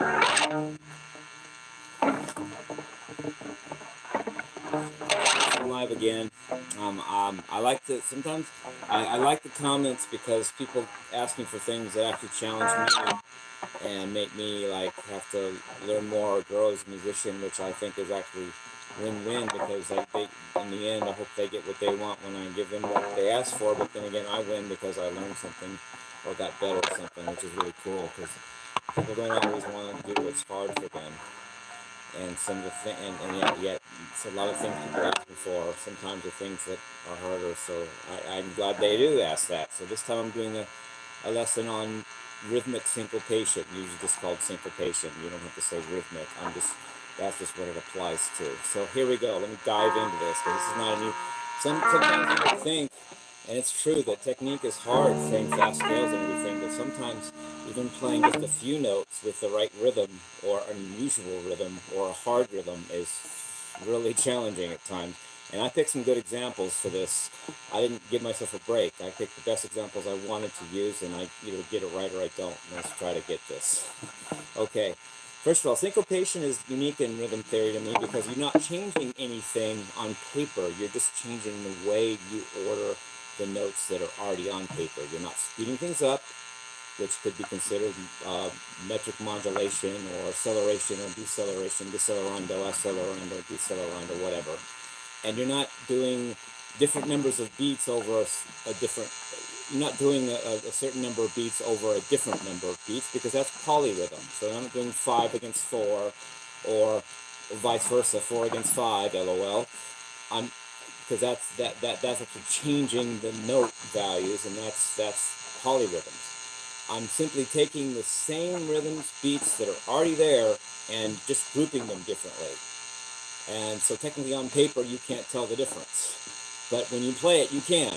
I'm live again. I like to sometimes I like the comments because people ask me for things that actually challenge me and make me like have to learn more or grow as a musician, which I think is actually win-win because they in the end I hope they get what they want when I give them what they asked for. But then again, I win because I learned something or got better at something, which is really cool because people don't always want to do what's hard for them. And some of the yet it's a lot of things people ask me for. Sometimes the things that are harder. So I'm glad they do ask that. So this time I'm doing a lesson on rhythmic syncopation, usually just called syncopation. You don't have to say rhythmic. That's just what it applies to. So here we go. Let me dive into this because this is not a new. Sometimes people think, and it's true that technique is hard, playing fast scales and everything, but sometimes even playing just a few notes with the right rhythm or an unusual rhythm or a hard rhythm is really challenging at times. And I picked some good examples for this. I didn't give myself a break. I picked the best examples I wanted to use, and I either get it right or I don't. Let's try to get this. Okay. First of all, syncopation is unique in rhythm theory to me because you're not changing anything on paper. You're just changing the way you order the notes that are already on paper. You're not speeding things up, which could be considered metric modulation or acceleration or deceleration, decelerando, accelerando, decelerando, whatever. And you're not doing different numbers of beats over a different, you're not doing a certain number of beats over a different number of beats because that's polyrhythm. So I'm not doing 5 against 4 or vice versa, 4 against 5, LOL. I'm because that's actually changing the note values, and that's polyrhythms. I'm simply taking the same rhythms, beats that are already there, and just grouping them differently. And so technically on paper, you can't tell the difference. But when you play it, you can.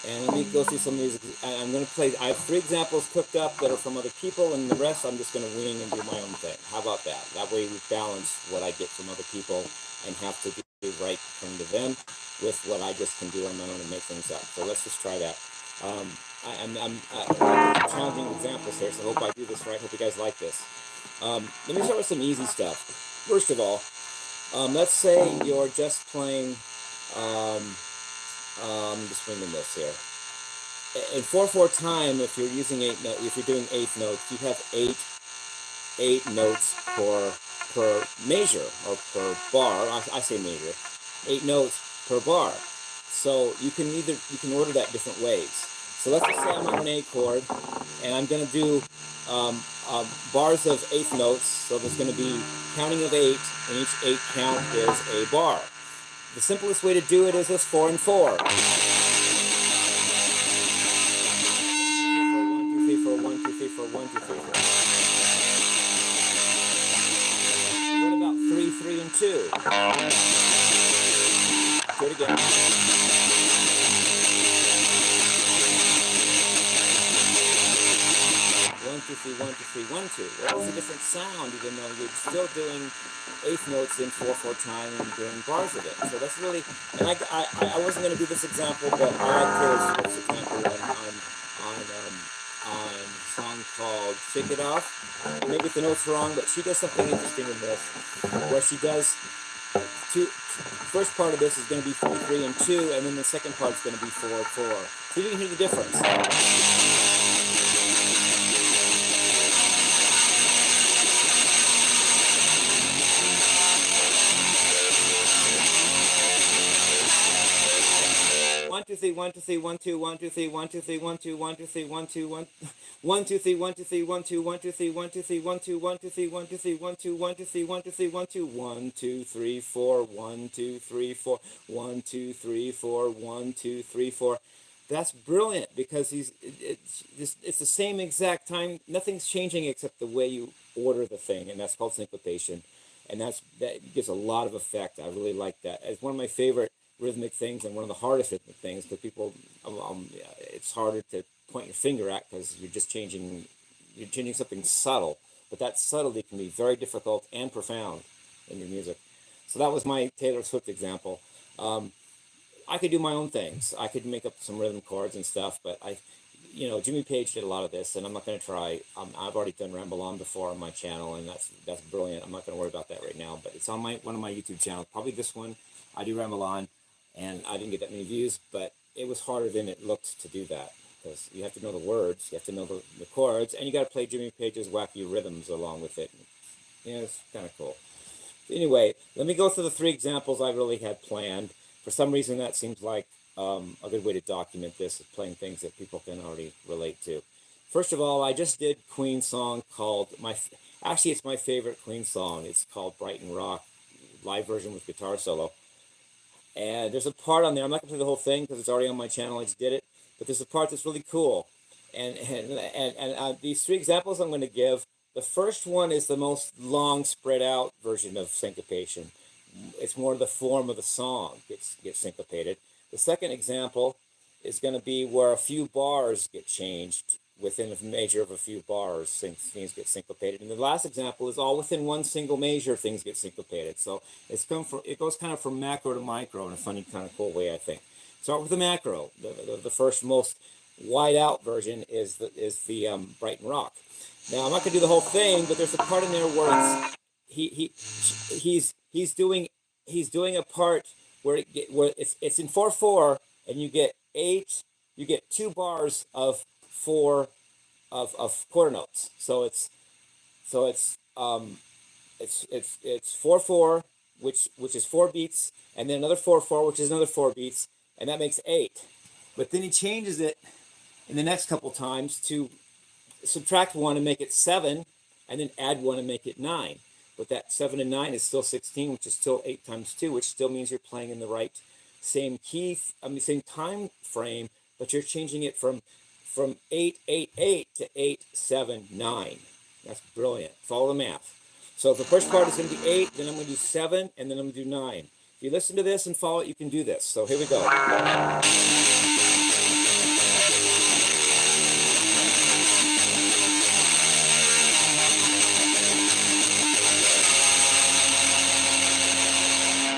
And let me go through some of these. I'm going to play, I have 3 examples cooked up that are from other people, and the rest I'm just going to wing and do my own thing. How about that? That way we balance what I get from other people and have to do right from to them with what I just can do on my own and make things up. So let's just try that. I'm challenging examples here, so I hope I do this right. Hope you guys like this. Let me start with some easy stuff. First of all, let's say you're just playing, just winging this here. In 4/4 time, if you're using if you're doing eighth notes, you have eight notes per measure or per bar. I say measure, 8 notes per bar. So you can order that different ways. So let's just say I'm on an A chord, and I'm going to do bars of eighth notes. So there's going to be counting of 8, and each 8 count is a bar. The simplest way to do it is this 4 and 4. 1, 2, 3, 4, 1, 2, 3, 4, 1, 2, 3, 4. What about 3, 3, and 2? Do it again. 1, 2, 3, 1, 2, 3, 1, 2. Well, it's a different sound, even though you're still doing eighth notes in 4/4 time and doing bars of it. So that's really, and I wasn't going to do this example, but I like Taylor Swift's example on a song called Shake It Off. Maybe the note's wrong, but she does something interesting in this, where she does first part of this is going to be 3, 3, and 2, and then the second part is going to be 4, 4. So you can hear the difference. 1, 2, 3, 1, 2, 3, 1, 2, 1, 2, 3, 1, 2, 3, 1, 2, 1, 2, 3, 1, 2, 1, 1, 2, 3, 1, 2, 3, 1, 2, 1, 2, 3, 1, 2, 3, 1, 2, 1, 2, 3, 1, 2, 3, 1, 2, 1, 2, 3, 1, 2, 3, 1, 2, 1, 2, 3, 4, 1, 2, 3, 4, 1, 2, 3, 4, 1, 2, 3, 4. That's brilliant because it's the same exact time. Nothing's changing except the way you order the thing, and that's called syncopation. And that gives a lot of effect. I really like that. It's one of my favorite rhythmic things and one of the hardest rhythmic things because people, it's harder to point your finger at because you're changing something subtle. But that subtlety can be very difficult and profound in your music. So that was my Taylor Swift example. I could do my own things. I could make up some rhythm chords and stuff, but Jimmy Page did a lot of this, and I'm not going to try. I've already done Ramble On before on my channel, and that's brilliant. I'm not going to worry about that right now, but it's on one of my YouTube channels, probably this one. I do Ramble On, and I didn't get that many views, but it was harder than it looked to do that, because you have to know the words, you have to know the chords, and you got to play Jimmy Page's wacky rhythms along with it. Yeah, it's kind of cool. Anyway, let me go through the 3 examples I really had planned. For some reason, that seems like a good way to document this, is playing things that people can already relate to. First of all, I just did Queen's song called actually, it's my favorite Queen song. It's called Brighton Rock, live version with guitar solo. And there's a part on there, I'm not going to play the whole thing because it's already on my channel, I just did it, but there's a part that's really cool. And these 3 examples I'm going to give, the first one is the most long, spread out version of syncopation. It's more the form of the song gets syncopated. The second example is going to be where a few bars get changed within a measure of a few bars, things get syncopated. And the last example is all within one single measure, things get syncopated. So it goes kind of from macro to micro in a funny, kind of cool way, I think. Start with the macro. The first most wide out version is the Brighton Rock. Now I'm not going to do the whole thing, but there's a part in there where he's doing a part where it's in 4/4, and you get 2 bars of 4 of quarter notes. So it's 4/4, which is 4 beats, and then another 4/4, which is another 4 beats, and that makes 8. But then he changes it in the next couple times to subtract 1 and make it 7, and then add 1 and make it 9. But that 7 and 9 is still 16, which is still 8 times 2, which still means you're playing in the right same key, same time frame, but you're changing it from 8-8-8 to 8-7-9. That's brilliant. Follow the math. So the first part is going to be 8, then I'm going to do 7, and then I'm going to do 9. If you listen to this and follow it, you can do this. So here we go.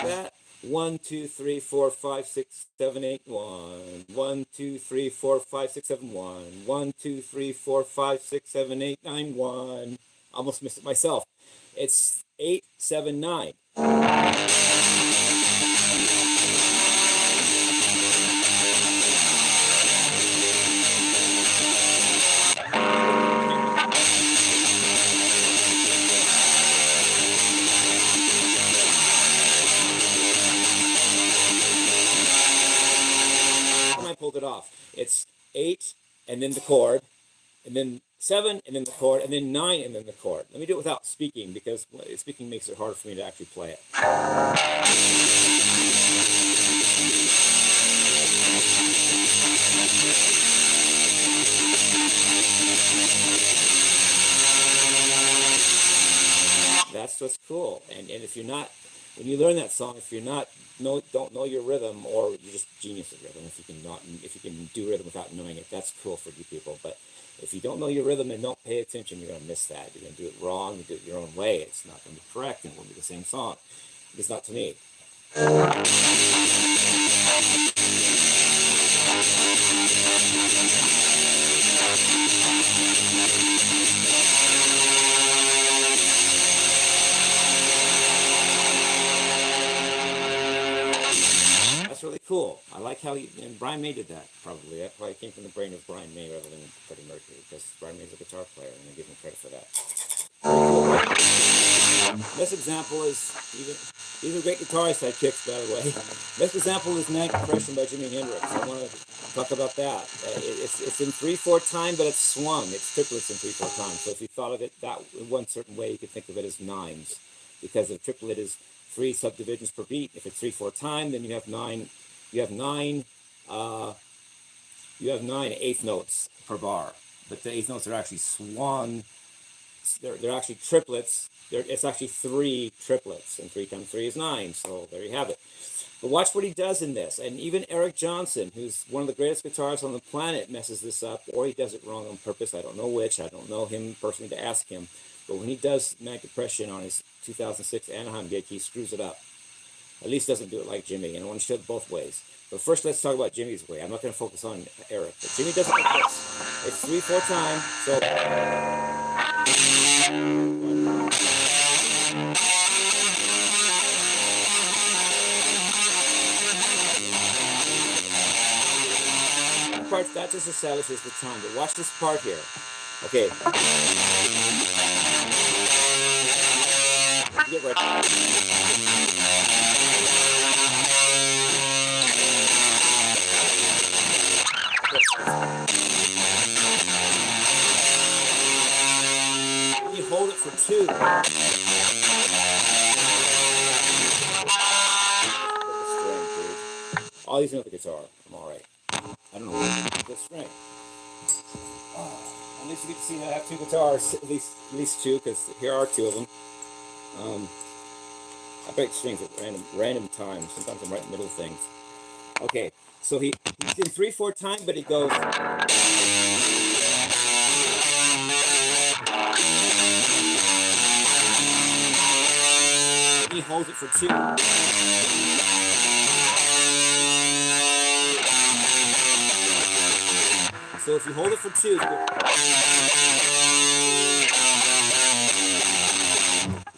That 1, 2, 3, 4, 5, 6, 7, 8, 1. 1, 2, 3, 4, 5, 6, 7, 1. 1, 2, 3, 4, 5, 6, 7, 8, 9, 1. Almost missed it myself. It's 8, 7, 9. I pulled it off. It's 8 and then the chord, and then 7 and then the chord, and then 9 and then the chord. Let me do it without speaking, because speaking makes it harder for me to actually play it. That's what's cool. And if you're not, when you learn that song, if you're not don't know your rhythm, or you're just genius at rhythm, if you can do rhythm without knowing it, that's cool for you people. But if you don't know your rhythm and don't pay attention, you're going to miss that. You're going to do it wrong. You do it your own way. It's not going to be correct, and it won't be the same song. It's not to me. That's really cool. I like how and Brian May did that, probably. That probably came from the brain of Brian May rather than Freddie Mercury, because Brian May's a guitar player, and I give him credit for that. This example is, these are great guitar sidekicks, by the way. This example is Syncopation by Jimi Hendrix. I want to talk about that. It's in 3/4 time, but it's swung. It's triplets in 3/4 time. So if you thought of it that one certain way, you could think of it as nines, because a triplet is 3 subdivisions per beat. If it's 3/4 time, then you have 9 eighth notes per bar. But the eighth notes are actually swung. They're actually triplets. It's actually 3 triplets, and 3 times 3 is 9. So there you have it. But watch what he does in this. And even Eric Johnson, who's one of the greatest guitarists on the planet, messes this up, or he does it wrong on purpose. I don't know which. I don't know him personally to ask him. But when he does Syncopation on his 2006 Anaheim gig, he screws it up. At least doesn't do it like Jimmie, and I want to show it both ways. But first, let's talk about Jimmie's way. I'm not going to focus on Eric, but Jimmie does it like this. It's 3/4 time, so. Part that just establishes the time, but watch this part here. Okay. Get right. You hold it for 2. All these know the guitar. I'm all right. I don't know the string. At least you get to see that I have 2 guitars, at least 2, because here are 2 of them. I break strings at random times. Sometimes I'm right in the middle of things. Okay, so he's in 3/4 time, but he goes. He holds it for 2. So if you hold it for 2, you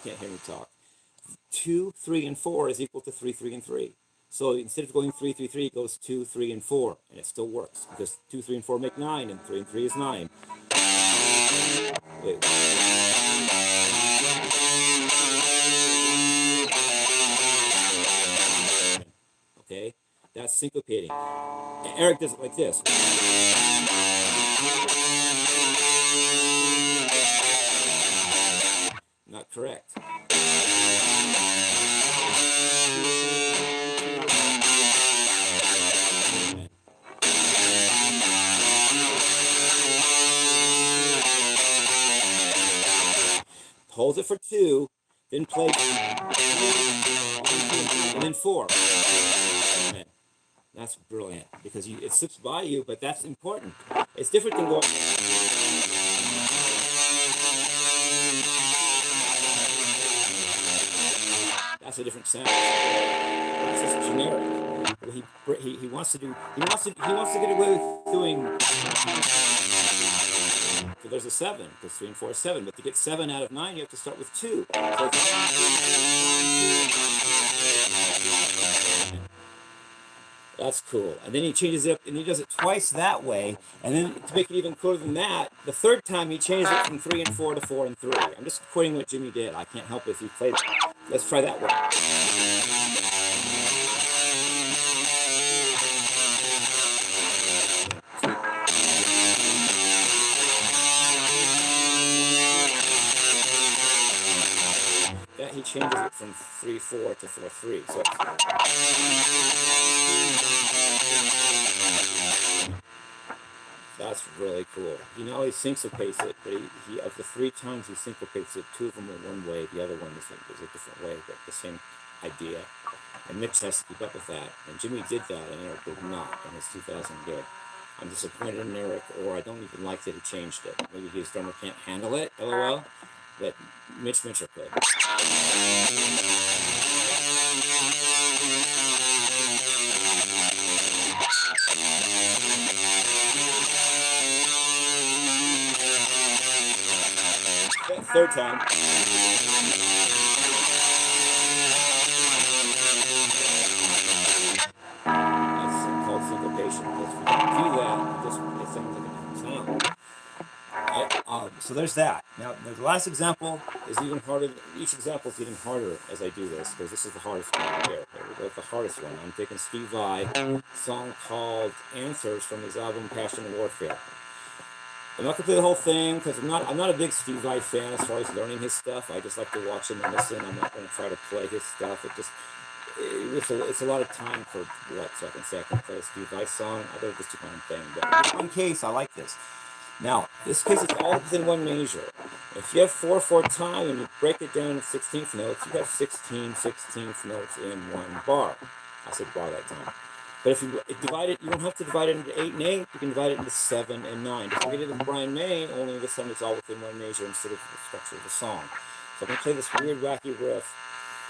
can't hear me talk. 2, 3, and 4 is equal to 3, 3, and 3. So instead of going 3, 3, 3, it goes 2, 3, and 4, and it still works because 2, 3, and 4 make 9, and 3 and 3 is 9. Wait. Okay, that's syncopating. And Eric does it like this. Not correct. Holds it for 2, then plays, and then 4. That's brilliant because it slips by you, but that's important. It's different than going. That's a different sound. That's just generic. He wants to get away with doing. So there's a 7 because 3 and 4 is 7, but to get 7 out of 9, you have to start with 2. So that's cool. And then he changes it up, and he does it twice that way. And then to make it even cooler than that, the 3rd time he changes it from 3 and 4 to 4 and 3. I'm just quoting what Jimmie did. I can't help it if he played it. Let's try that one. That he changes it from 3/4 to 4/3. So that's really cool. He not only syncopates it, but he of the 3 times he syncopates it, 2 of them are one way, the other one is a different way, but the same idea. And Mitch has to keep up with that. And Jimmie did that, and Eric did not in his 2000 gig. I'm disappointed in Eric, or I don't even like that he changed it. Maybe his drummer can't handle it, LOL. But Mitch Mitchell could. Third time. That's called syncopation. Because if you don't do that, it sounds like a different sound. So there's that. Now, the last example is even harder. Each example is even harder as I do this, because this is the hardest one here. Here we go with the hardest one. I'm taking Steve Vai, a song called Answers from his album Passion and Warfare. I'm not going to play the whole thing, because I'm not a big Steve Vai fan as far as learning his stuff. I just like to watch him and listen. I'm not going to try to play his stuff. It's a lot of time for what, so I can say I can play a Steve Vai song. I don't just do my own thing, but in one case, I like this. Now, this case is all within one measure. If you have 4/4 time and you break it down to 16th notes, you have 16 16th notes in one bar. I said bar that time. But if you divide it, you don't have to divide it into 8 and 8. You can divide it into 7 and 9. If you get it with Brian May, only this time it's all within one measure instead of the structure of the song. So I'm going to play this weird, wacky riff.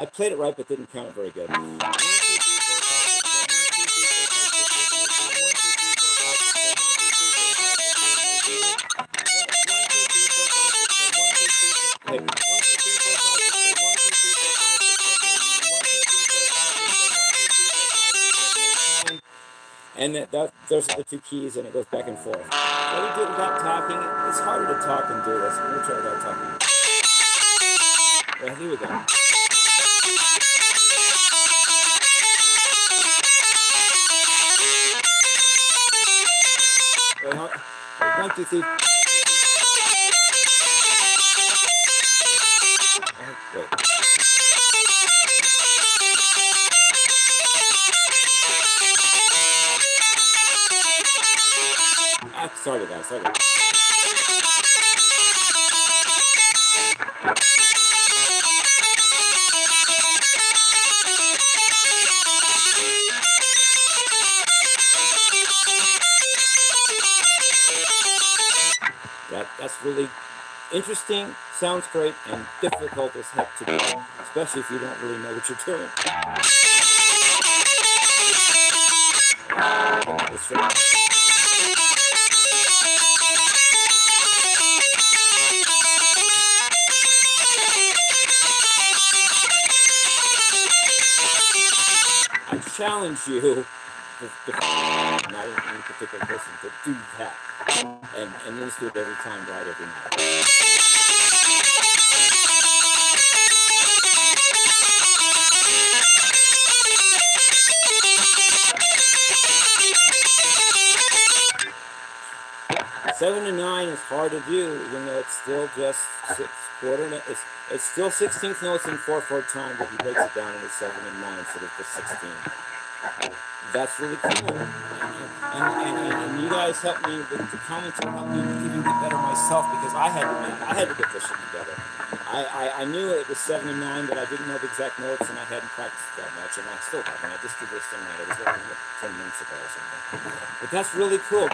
I played it right, but didn't count it very good. And those are the two keys, and it goes back and forth. So we do it without talking. It's harder to talk and do this. I'm going to try without talking. Well, here we go. Wait, 1, 2, 3. Wait. Sorry guys, sorry. That's really interesting, sounds great, and difficult as heck to do, especially if you don't really know what you're doing. I challenge you, not any particular person, to do that, and just do it every time, right, every night. Seven to 9 is hard to do, even though it's still just quarter. It's still 16th notes in 4/4 time, but he breaks it down into 7 and 9 instead of just 16. That's really cool. And you guys helped me. The comments helped me even get better myself, because I had to get this shit together. I knew it was 7 and 9, but I didn't know the exact notes, and I hadn't practiced that much, and I still haven't. I just did this tonight. It was only 10 minutes ago or something. But that's really cool.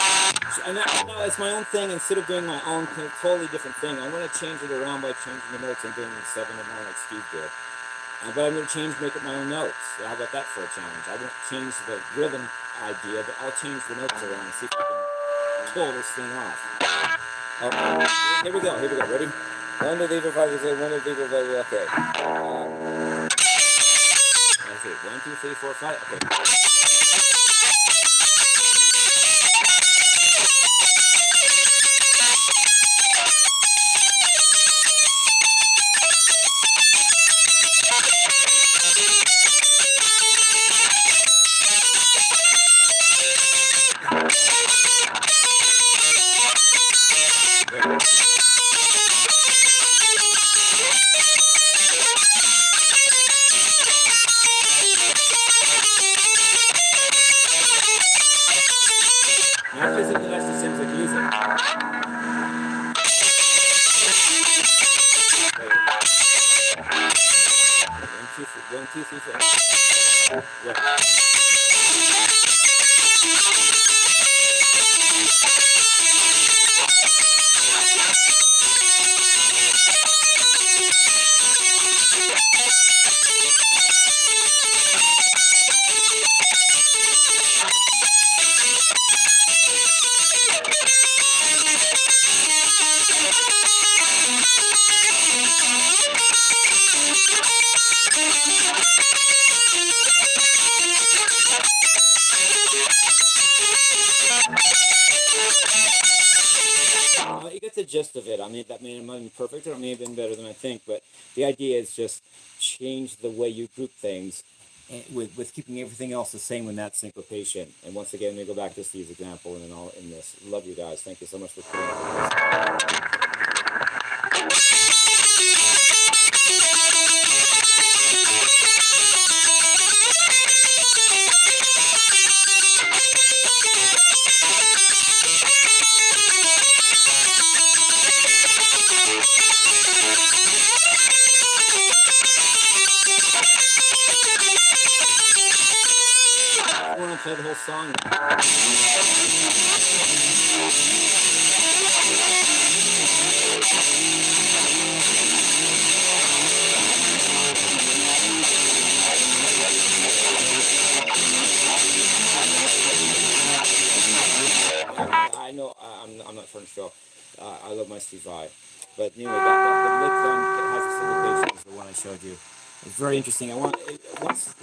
And now it's my own thing. Instead of doing my own totally different thing, I'm going to change it around by changing the notes and doing the 7 and 9 like Steve did. But I'm going to make it my own notes. How about that for a challenge? I won't change the rhythm idea, but I'll change the notes around and see if I can pull this thing off. Okay, here we go. Ready? 1, 2, 3, 4, 5, 6, 7, 1, 2, 3, 4, 5, okay. Okay, 1, 2, 3, 4, 5, okay. Now play something that actually sounds like music. One, two, three, four. Yeah. gist of it. I mean, that may not be perfect, or it may have been better than I think, but the idea is just change the way you group things, with keeping everything else the same when that's syncopation. And once again, let me go back to Steve's example, and then I'll end this. Love you guys. Thank you so much for putting up with this. I want to play the whole song. I know I'm not trying to show. I love my Steve Vai, but anyway, the lick that has the syncopation is the one I showed you. It's very interesting. I want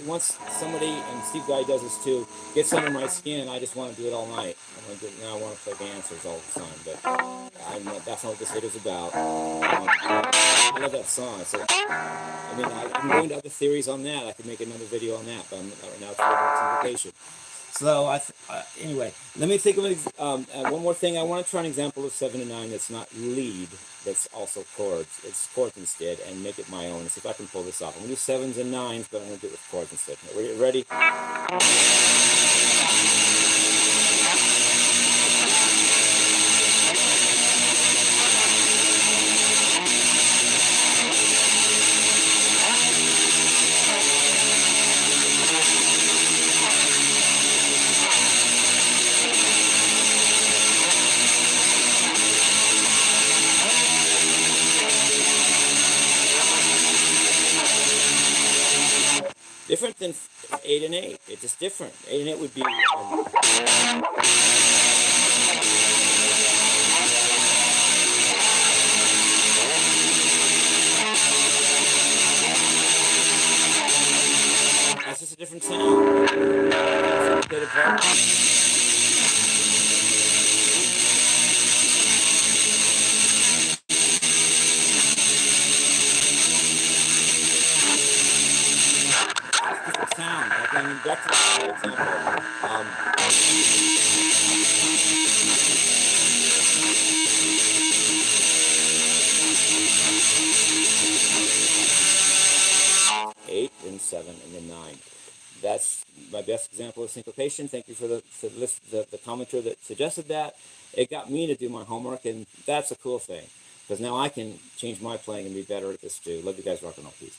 once somebody, and Steve Guy does this too, gets under my skin. I just want to do it all night. I want to play dancers all the time, but that's not what this video's about. I love that song. So, I mean, I'm going to other theories on that. I could make another video on that, but right now it's syncopation. So anyway, let me think of one more thing. I want to try an example of 7 and 9 that's not lead, that's also chords. It's chords instead, and make it my own. See if I can pull this off. I'm going to do 7s and 9s, but I'm going to do it with chords instead. Ready? Different than 8 and 8. It's just different. 8 and 8 would be. That's just a different sound. Syncopated part. 8 and 7 and then 9. That's my best example of syncopation. Thank you for the commenter that suggested that. It got me to do my homework, and that's a cool thing, because now I can change my playing and be better at this too. Love you guys, rock and roll, peace.